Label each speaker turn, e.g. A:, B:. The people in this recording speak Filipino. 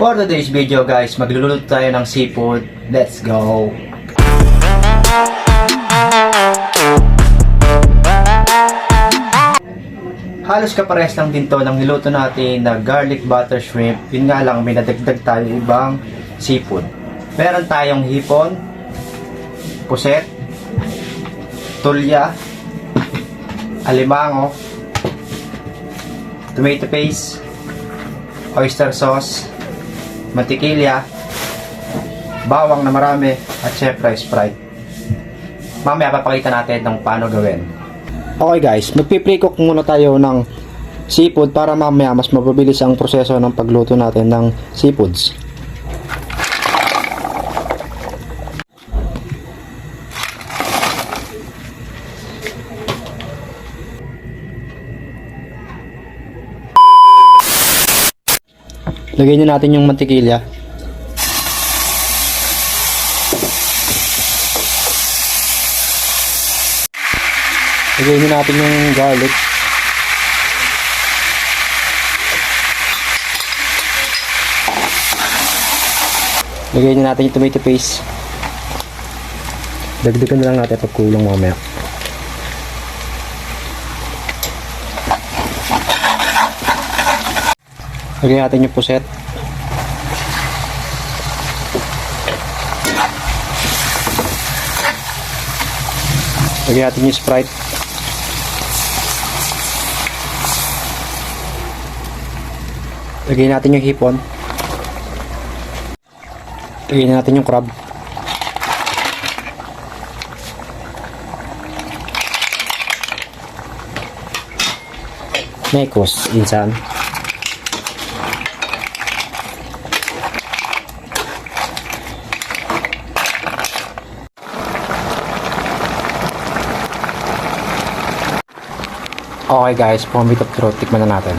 A: For today's video guys, magluluto tayo ng seafood. Let's go! Halos kaparehas lang din to ng niluto natin na garlic butter shrimp. Yun nga lang, may nadagdag tayo ibang seafood. Meron tayong hipon, puset, tulya, alimango, tomato paste, oyster sauce, mantikilya, bawang na marami, at syempre Sprite. Mamaya papakita natin kung paano gawin. Okay guys, magpi-pre-cook muna tayo ng seafood para mamaya mas mapabilis ang proseso ng pagluto natin ng seafoods. Lagyan na natin yung mantikilya. Lagyan na natin yung garlic. Lagyan na natin yung tomato paste. Dagdagan na lang natin pag kulang mamaya. Lagyan natin yung puset. Lagyan natin yung Sprite. Lagyan natin yung hipon. Lagyan natin yung crab. Mekos, insan. Okay guys, pombe of throat, tikman na natin.